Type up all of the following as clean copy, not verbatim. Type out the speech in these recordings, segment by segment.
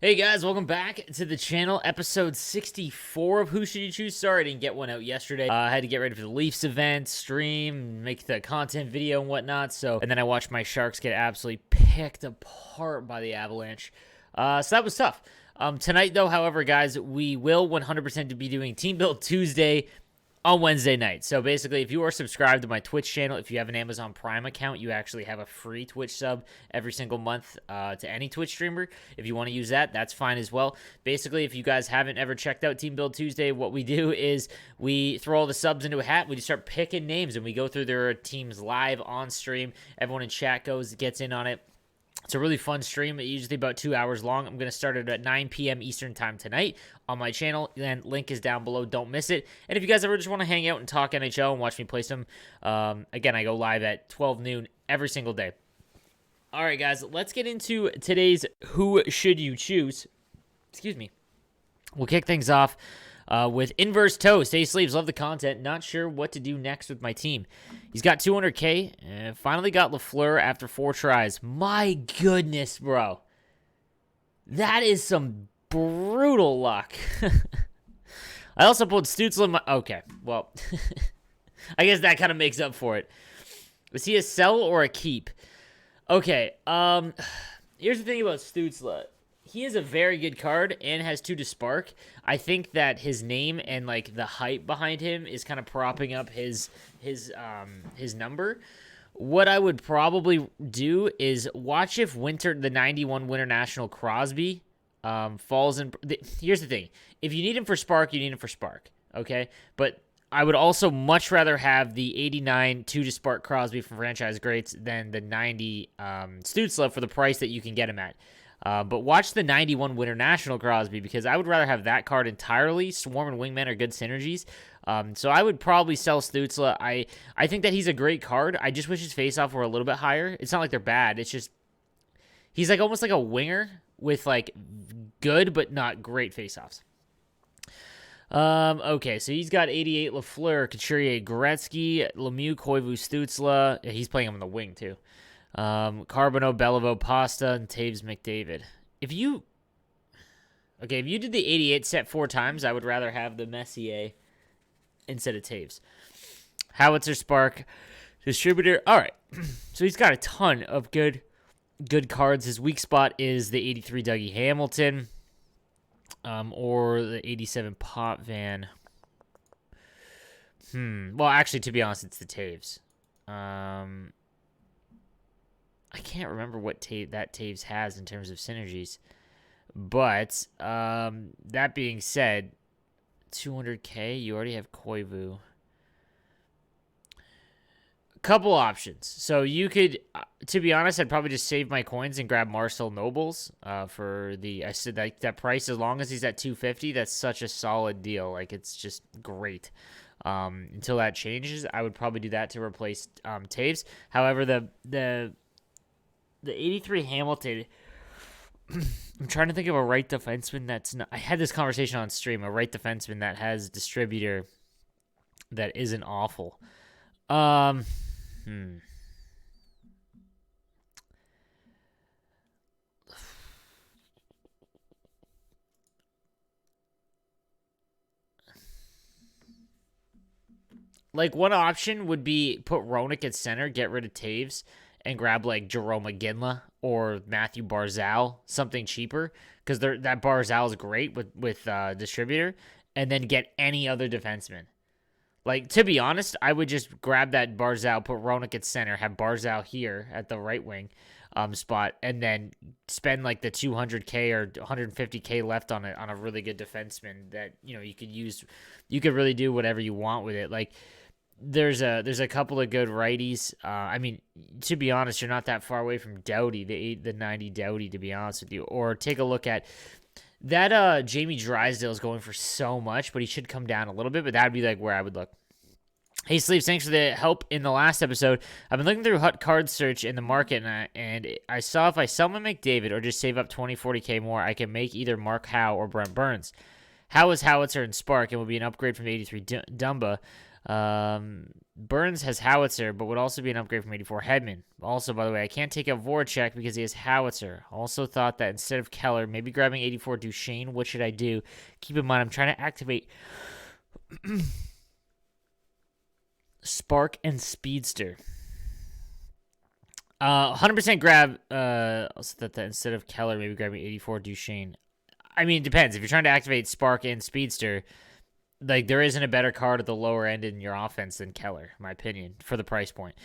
Hey guys, welcome back to the channel, episode 64 of Who Should You Choose? Sorry I didn't get one out yesterday. I had to get ready for the Leafs event, stream, make the content video and whatnot, and then I watched my Sharks get absolutely picked apart by the Avalanche. So that was tough. Tonight though, however, guys, we will 100% be doing Team Build Tuesday on Wednesday night. So basically, if you are subscribed to my Twitch channel, if you have an Amazon Prime account, you actually have a free Twitch sub every single month to any Twitch streamer. If you want to use that, that's fine as well. Basically, if you guys haven't ever checked out Team Build Tuesday, what we do is we throw all the subs into a hat. We just start picking names, and we go through their teams live on stream. Everyone in chat gets in on it. It's a really fun stream, usually about 2 hours long. I'm going to start it at 9 p.m. Eastern time tonight on my channel, and link is down below. Don't miss it. And if you guys ever just want to hang out and talk NHL and watch me play some, again, I go live at 12 noon every single day. All right, guys, let's get into today's Who Should You Choose? Excuse me. We'll kick things off with Inverse Toast. Hey, Sleeves, love the content. Not sure what to do next with my team. He's got 200K and finally got Lafleur after 4 tries. My goodness, bro. That is some brutal luck. I also pulled Stützle in my... Okay, well, I guess that kind of makes up for it. Was he a sell or a keep? Okay, here's the thing about Stützle. He is a very good card and has 2 to spark. I think that his name and like the hype behind him is kind of propping up his number. What I would probably do is watch if the 91 Winter National Crosby falls in. Here's the thing: if you need him for spark, you need him for spark. Okay, but I would also much rather have the 89 2 to spark Crosby from Franchise Greats than the 90 Stützle for the price that you can get him at. But watch the 91 Winter National Crosby because I would rather have that card entirely. Swarm and Wingman are good synergies. So I would probably sell Stützle. I think that he's a great card. I just wish his faceoff were a little bit higher. It's not like they're bad. It's just he's like almost like a winger with like good but not great faceoffs. Okay, so he's got 88 Lafleur, Couturier, Gretzky, Lemieux, Koivu, Stützle. Yeah, he's playing him on the wing too. Carbonneau, Beliveau, Pasta, and Taves McDavid. If you did the 88 set 4 times, I would rather have the Messier instead of Taves. Howitzer, Spark, Distributor. All right, so he's got a ton of good cards. His weak spot is the 83 Dougie Hamilton, or the 87 Potvin. Well, actually, to be honest, it's the Taves. I can't remember what that Taves has in terms of synergies. But that being said, 200K, you already have Koivu. Couple options. So you could, to be honest, I'd probably just save my coins and grab Marcel Nobles for I said that price. As long as he's at 250, that's such a solid deal. Like, it's just great. Until that changes, I would probably do that to replace Taves. However, the 83 Hamilton, I'm trying to think of a right defenseman that's not... I had this conversation on stream, a right defenseman that has distributor that isn't awful. Like, one option would be put Roenick at center, get rid of Taves, and grab like Jerome McGinley or Matthew Barzal, something cheaper, because that Barzal is great with distributor, and then get any other defenseman. Like, to be honest, I would just grab that Barzal, put Roenick at center, have Barzal here at the right wing spot, and then spend like the 200K or 150K left on a really good defenseman that you could use. You could really do whatever you want with it. Like, there's a couple of good righties. I mean, to be honest, you're not that far away from Doughty, the 90 Doughty, to be honest with you. Or take a look at that. Jamie Drysdale is going for so much, but he should come down a little bit. But that would be like where I would look. Hey, Sleeves, thanks for the help in the last episode. I've been looking through Hut Card Search in the market, and I saw if I sell my McDavid or just save up 20-40K more, I can make either Mark Howe or Brent Burns. Howe is Howitzer and Spark and will be an upgrade from 83 Dumba. Burns has Howitzer, but would also be an upgrade from 84. Hedman. Also, by the way, I can't take out Voracek because he has Howitzer. Also thought that instead of Keller, maybe grabbing 84 Duchesne. What should I do? Keep in mind, I'm trying to activate Spark and Speedster. 100% grab, also that instead of Keller, maybe grabbing 84 Duchesne. I mean, it depends. If you're trying to activate Spark and Speedster, like, there isn't a better card at the lower end in your offense than Keller, in my opinion, for the price point.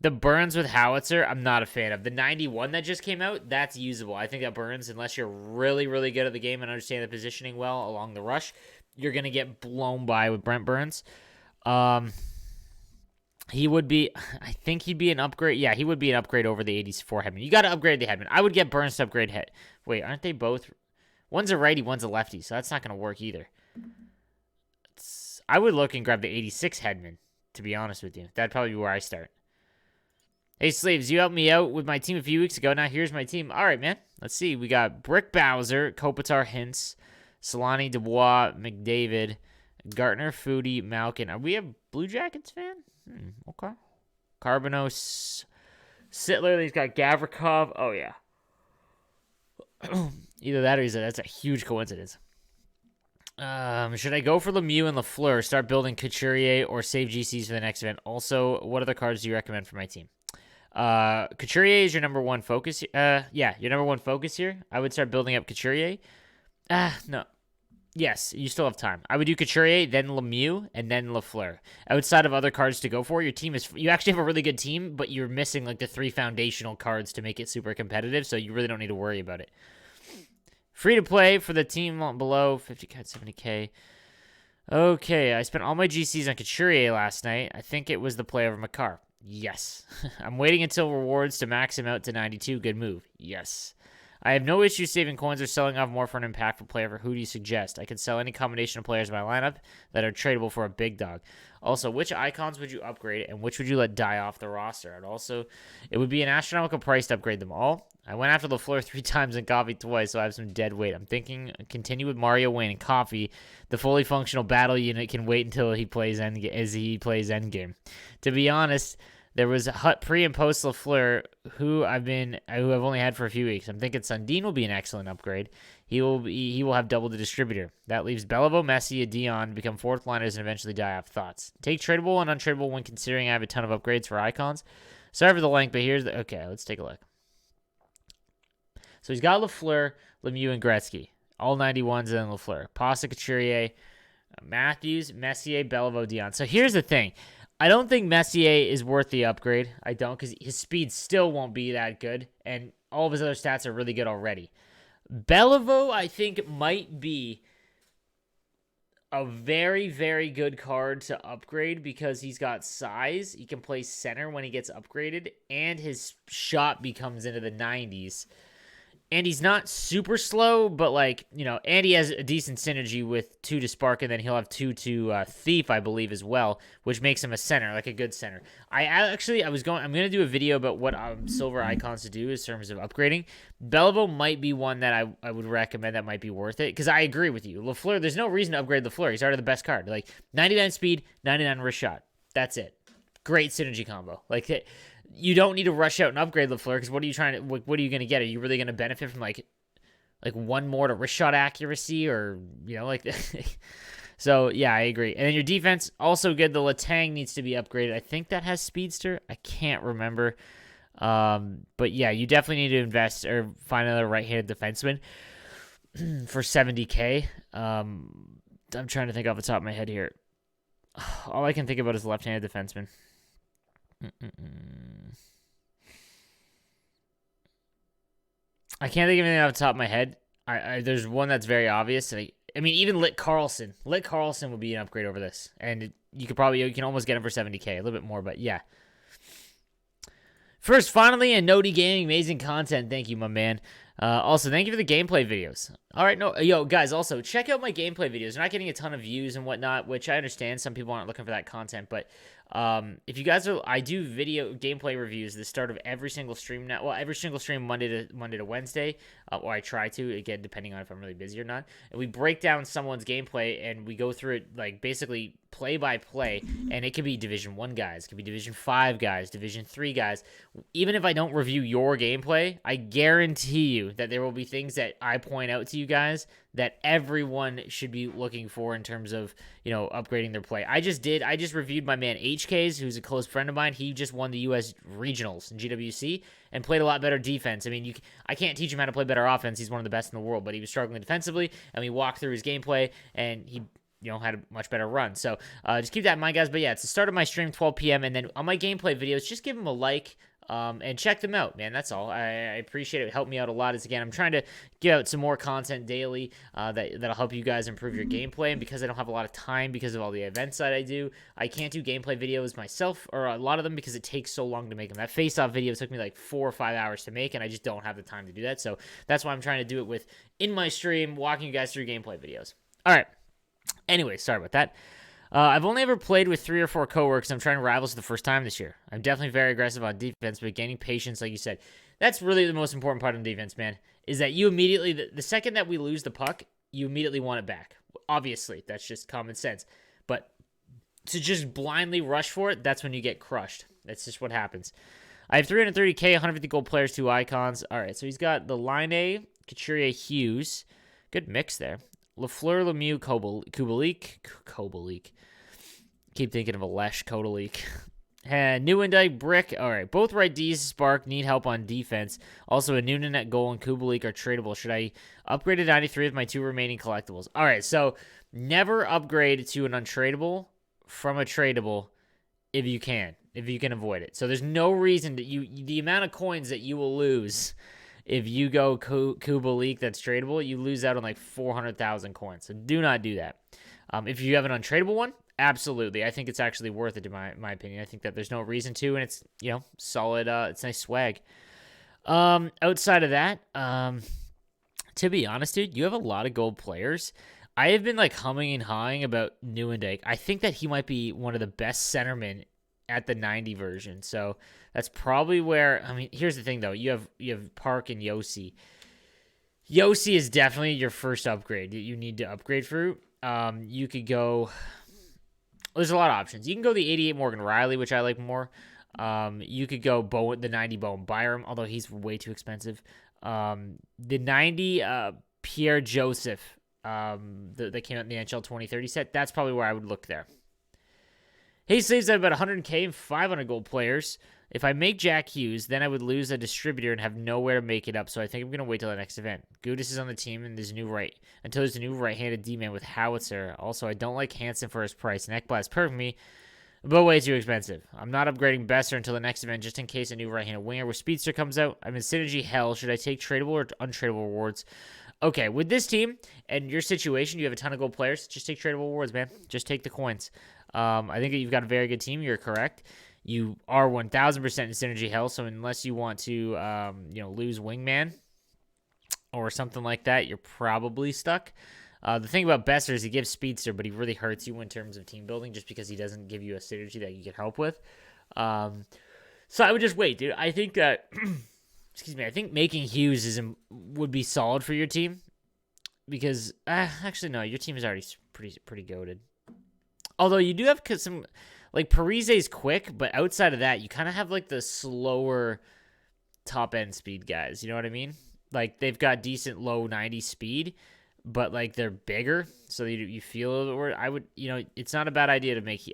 The Burns with Howitzer, I'm not a fan of. The 91 that just came out, that's usable. I think that Burns, unless you're really, really good at the game and understand the positioning well along the rush, you're going to get blown by with Brent Burns. He would be, I think he'd be an upgrade. Yeah, he would be an upgrade over the 84 Hedman. You got to upgrade the Hedman. I would get Burns to upgrade Head. Wait, aren't they both? One's a righty, one's a lefty, so that's not going to work either. I would look and grab the 86 Hedman, to be honest with you. That'd probably be where I start. Hey, Sleeves, you helped me out with my team a few weeks ago. Now here's my team. All right, man. Let's see. We got Brick Bowser, Kopitar, Hintz, Solani, Dubois, McDavid, Gartner, Foodie, Malkin. Are we a Blue Jackets fan? Okay. Carbonos, Sittler. He's got Gavrikov. Oh, yeah. Either that or that's a huge coincidence. Should I go for Lemieux and Lafleur, start building Couturier, or save GCs for the next event? Also, what other cards do you recommend for my team? Couturier is your number one focus. Yeah, your number one focus here. I would start building up Couturier. No. Yes, you still have time. I would do Couturier, then Lemieux, and then Lafleur. Outside of other cards to go for, your team is... You actually have a really good team, but you're missing like the 3 foundational cards to make it super competitive, so you really don't need to worry about it. Free to play for the team below, 50k, 70k. Okay, I spent all my GCs on Couturier last night. I think it was the play over Makar. Yes. I'm waiting until rewards to max him out to 92. Good move. Yes. I have no issue saving coins or selling off more for an impactful player. Who do you suggest? I can sell any combination of players in my lineup that are tradable for a big dog. Also, which icons would you upgrade and which would you let die off the roster? And also, it would be an astronomical price to upgrade them all. I went after Lafleur 3 times and Coffee twice, so I have some dead weight. I'm thinking continue with Mario Wayne and Coffee. The fully functional battle unit can wait until he plays endgame. To be honest, there was Hut pre and post Lafleur who I've only had for a few weeks. I'm thinking Sundin will be an excellent upgrade. He will have double the distributor. That leaves Beliveau, Messi, and Dion become fourth liners and eventually die off. Thoughts? Take tradable and untradeable when considering I have a ton of upgrades for icons. Sorry for the length, but here's the... Okay, let's take a look. So he's got Lafleur, Lemieux, and Gretzky. All 91s and then Lafleur. Pasta, Couturier, Matthews, Messier, Beliveau, Dion. So here's the thing. I don't think Messier is worth the upgrade. I don't, because his speed still won't be that good, and all of his other stats are really good already. Beliveau, I think, might be a very, very good card to upgrade because he's got size. He can play center when he gets upgraded, and his shot becomes into the 90s. And he's not super slow, but and he has a decent synergy with 2 to Spark, and then he'll have 2 to Thief, I believe, as well, which makes him a center, like a good center. I'm going to do a video about what silver icons to do in terms of upgrading. Beliveau might be one that I would recommend that might be worth it, because I agree with you. Lafleur, there's no reason to upgrade Lafleur. He's already the best card. 99 speed, 99 wrist shot. That's it. Great synergy combo. You don't need to rush out and upgrade Lafleur because what are you going to get? Are you really going to benefit from like one more to wrist shot accuracy or So yeah, I agree. And then your defense also good. The Letang needs to be upgraded. I think that has Speedster. I can't remember. But yeah, you definitely need to invest or find another right-handed defenseman for 70k. I'm trying to think off the top of my head here. All I can think about is left-handed defenseman. I can't think of anything off the top of my head. There's one that's very obvious. Even Lit Carlson. Lit Carlson would be an upgrade over this, and you can almost get him for 70k, a little bit more, but yeah. First, finally, and Noti Gaming, amazing content. Thank you, my man. Also, thank you for the gameplay videos. All right, guys, also, check out my gameplay videos. They're not getting a ton of views and whatnot, which I understand. Some people aren't looking for that content, but If you guys are, I do video gameplay reviews at the start of every single stream now. Well, every single stream Monday to Wednesday, or I try to, again, depending on if I'm really busy or not. And we break down someone's gameplay and we go through it like basically play by play. And it could be Division 1 guys, it could be Division 5 guys, Division 3 guys. Even if I don't review your gameplay, I guarantee you that there will be things that I point out to you guys that everyone should be looking for in terms of, upgrading their play. I just reviewed my man HK's, who's a close friend of mine. He just won the US Regionals in GWC and played a lot better defense. I mean, I can't teach him how to play better offense. He's one of the best in the world, but he was struggling defensively, and we walked through his gameplay, and he had a much better run. So just keep that in mind, guys. But yeah, it's the start of my stream, 12 p.m. And then on my gameplay videos, just give them a like. And check them out, man. That's all. I appreciate it. It helped me out a lot. Again, I'm trying to get out some more content daily that'll help you guys improve your gameplay. And because I don't have a lot of time because of all the events that I do, I can't do gameplay videos myself, or a lot of them, because it takes so long to make them. That face-off video took me like 4 or 5 hours to make, and I just don't have the time to do that. So that's why I'm trying to do it in my stream, walking you guys through gameplay videos. All right. Anyway, sorry about that. I've only ever played with 3 or 4 coworkers. I'm trying Rivals for the first time this year. I'm definitely very aggressive on defense, but gaining patience, like you said, that's really the most important part of defense, man, is that you immediately, the second that we lose the puck, you immediately want it back. Obviously, that's just common sense. But to just blindly rush for it, that's when you get crushed. That's just what happens. I have 330K, 150 gold players, 2 icons. All right, so he's got the Line, Couturier, Hughes. Good mix there. Lafleur, Lemieux, Kobalik. Keep thinking of a Lesh, Kodalik. And Newendike, Brick. All right, both right D's, Spark, need help on defense. Also, a Noonan at goal and Kubalik are tradable. Should I upgrade to 93 with my 2 remaining collectibles? All right, so never upgrade to an untradeable from a tradable if you can avoid it. So there's no reason that the amount of coins that you will lose if you go Kubalik that's tradable, you lose out on like 400,000 coins. So do not do that. If you have an untradeable one, absolutely. I think it's actually worth it, in my opinion. I think that there's no reason to, and it's, solid. It's nice swag. Outside of that, to be honest, dude, you have a lot of gold players. I have been like humming and hawing about Newendike. I think that he might be one of the best centermen at the 90 version. So that's probably where, here's the thing though. You have Park and Yossi. Yossi is definitely your first upgrade. You need to upgrade for. You could go, there's a lot of options. You can go the 88 Morgan Riley, which I like more. You could go the 90 Bowen Byram, although he's way too expensive. The 90 Pierre Joseph, that came out in the NHL 2030 set. That's probably where I would look there. He saves at about 100K and 500 gold players. If I make Jack Hughes, then I would lose a distributor and have nowhere to make it up, so I think I'm going to wait till the next event. Gudis is on the team, and there's a new right-handed D-man with Howitzer. Also, I don't like Hansen for his price, and Ekblad is perfect for me, but way too expensive. I'm not upgrading Besser until the next event, just in case a new right-handed winger with Speedster comes out. I'm in synergy hell. Should I take tradable or untradeable rewards? Okay, with this team and your situation, you have a ton of gold players. Just take tradable rewards, man. Just take the coins. I think that you've got a very good team. You're correct. You are 1,000% in synergy hell, so unless you want to, lose Wingman or something like that, you're probably stuck. The thing about Besser is he gives Speedster, but he really hurts you in terms of team building just because he doesn't give you a synergy that you can help with. So I would just wait, dude. I think that, I think making Hughes would be solid for your team because, actually, no, your team is already pretty goated. Although you do have some, like, Parise's quick, but outside of that, you kind of have, like, the slower top-end speed guys. You know what I mean? Like, they've got decent low 90 speed, but, like, they're bigger, so you feel a little bit. I would, it's not a bad idea to make.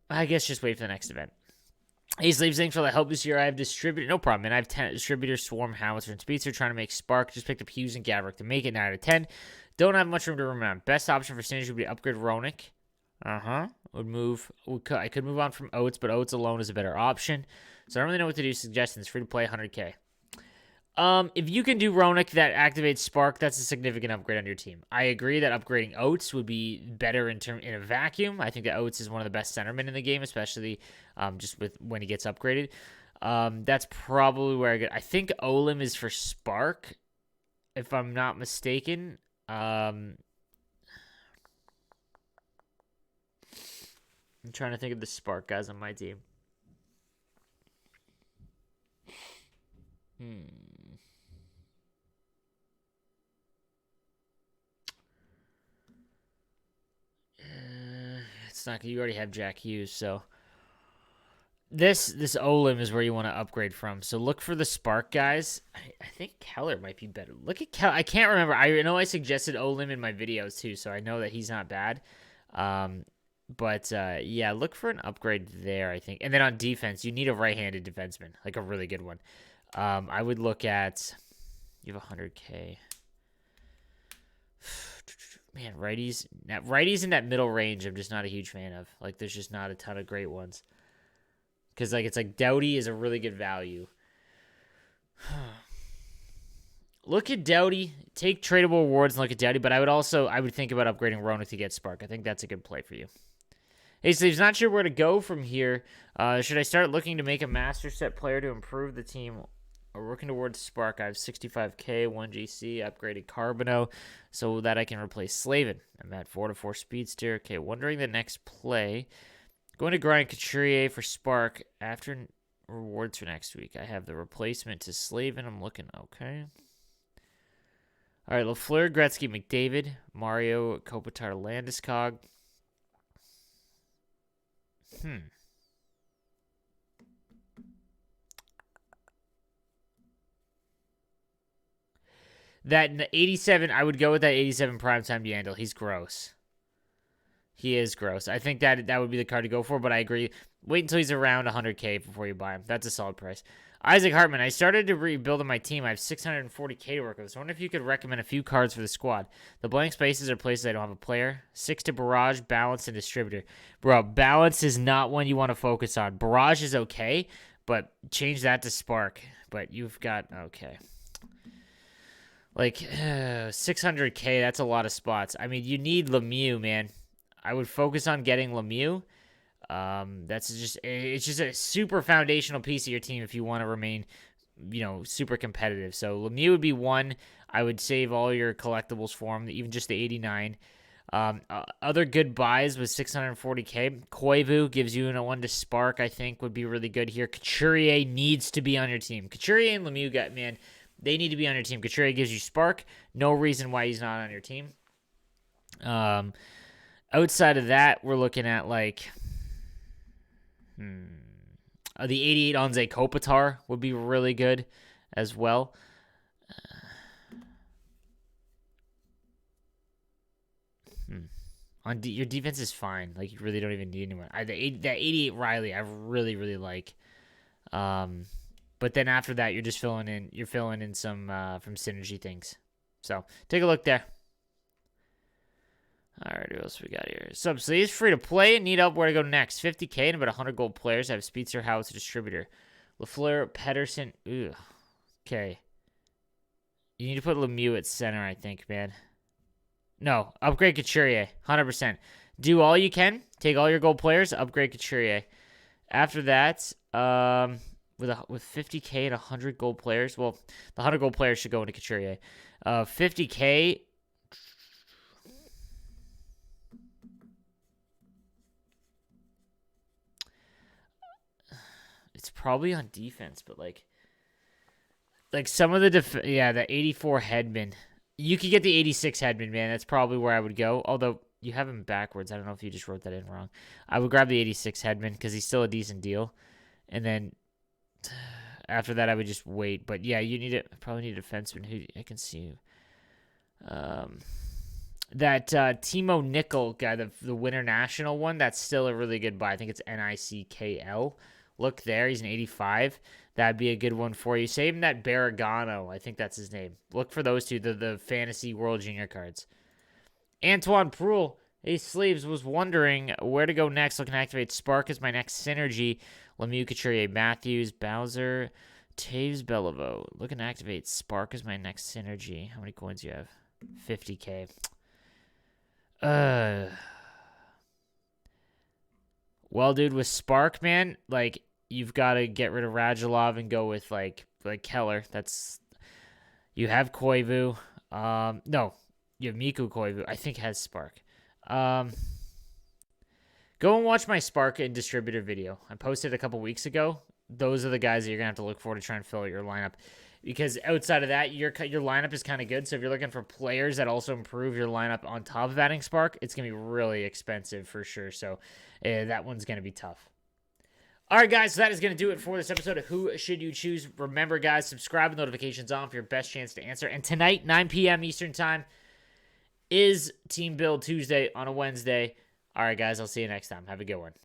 I guess just wait for the next event. Hey, Sleeves, thanks for the help this year. I have distributor. No problem, man. I have 10 distributors, Swarm, Howitzer, and Speedster trying to make Spark. Just picked up Hughes and Gabrick to make it 9 out of 10. Don't have much room to remember. Best option for synergy would be upgrade Ronick. I could move on from Oates, but Oates alone is a better option. So I don't really know what to do. Suggestions. Free to play, 100K. If you can do Ronick that activates Spark, that's a significant upgrade on your team. I agree that upgrading Oates would be better in a vacuum. I think that Oates is one of the best centermen in the game, especially just with when he gets upgraded. That's probably where I think Olim is for Spark, if I'm not mistaken. I'm trying to think of the spark guys on my team. It's not. You already have Jack Hughes, so this Olim is where you want to upgrade from. So look for the spark guys. I think Keller might be better. Look at Keller. I can't remember. I know I suggested Olim in my videos too, so I know that he's not bad. But yeah, look for an upgrade there, I think. And then on defense, you need a right-handed defenseman, like a really good one. I would look at. You have 100K. Man, righties in that middle range, I'm just not a huge fan of. Like, there's just not a ton of great ones. Because, like, it's like Doughty is a really good value. Look at Doughty. Take tradable awards and look at Doughty. But I would think about upgrading Roenick to get Spark. I think that's a good play for you. Hey, so he's not sure where to go from here. Should I start looking to make a master set player to improve the team? We're working towards Spark. I have 65K, 1GC, upgraded Carbonneau, so that I can replace Slavin. I'm at 4-4 speedster. Okay, wondering the next play. Going to grind Couturier for Spark after rewards for next week. I have the replacement to Slavin. I'm looking okay. All right, Lafleur, Gretzky, McDavid, Mario, Kopitar, Landeskog. That 87, I would go with that 87 primetime Yandel. He's gross. He is gross. I think that would be the card to go for, but I agree. Wait until he's around 100K before you buy him. That's a solid price. Isaac Hartman, I started to rebuild on my team. I have 640K to work with. So I wonder if you could recommend a few cards for the squad. The blank spaces are places I don't have a player. 6 to Barrage, Balance, and Distributor. Bro, Balance is not one you want to focus on. Barrage is okay, but change that to Spark. But you've got, okay. Like, 600K, that's a lot of spots. I mean, you need Lemieux, man. I would focus on getting Lemieux. It's just a super foundational piece of your team if you want to remain, super competitive. So Lemieux would be one. I would save all your collectibles for him, even just the 89. Other good buys with 640K. Koivu gives you one to Spark, I think, would be really good here. Couturier needs to be on your team. Couturier and Lemieux, man, they need to be on your team. Couturier gives you Spark. No reason why he's not on your team. Outside of that, we're looking at like the 88 Anze Kopitar would be really good as well. Your defense is fine. Like, you really don't even need anyone. That 88 Riley, I really, really like. But then after that, you're just filling in some from synergy things. So take a look there. All right, what else we got here? So he's free to play. Need help where to go next. 50K and about 100 gold players. I have Speedster, Howitz, Distributor. Lafleur, Pedersen. Ugh. Okay. You need to put Lemieux at center, I think, man. No, upgrade Couturier. 100%. Do all you can. Take all your gold players. Upgrade Couturier. After that, with 50K and 100 gold players. Well, the 100 gold players should go into Couturier. 50K. It's probably on defense, but like some of the the 84 Hedman. You could get the 86 Hedman, man. That's probably where I would go. Although you have him backwards. I don't know if you just wrote that in wrong. I would grab the 86 Hedman because he's still a decent deal. And then after that, I would just wait. But yeah, probably need a defenseman who I can see you. That Timo Nickel guy, the Winter National one, that's still a really good buy. I think it's Nickl. Look there, he's an 85. That'd be a good one for you. Save him that Barragano. I think that's his name. Look for those two, the Fantasy World Junior cards. Antoine Proulx, Ace Sleeves, was wondering where to go next. Looking to activate Spark as my next synergy. Lemieux, Couturier, Matthews, Bowser, Taves, Beliveau. Looking to activate Spark as my next synergy. How many coins do you have? 50K. Well, dude, with Spark, man, like, you've got to get rid of Radulov and go with like Keller. You have Koivu. No, you have Miku Koivu. I think has Spark. Go and watch my Spark and Distributor video. I posted a couple weeks ago. Those are the guys that you're going to have to look for to try and fill out your lineup. Because outside of that, your lineup is kind of good. So if you're looking for players that also improve your lineup on top of adding Spark, it's going to be really expensive for sure. So that one's going to be tough. All right, guys, so that is going to do it for this episode of Who Should You Choose? Remember, guys, subscribe with notifications on for your best chance to answer. And tonight, 9 p.m. Eastern Time, is Team Build Tuesday on a Wednesday. All right, guys, I'll see you next time. Have a good one.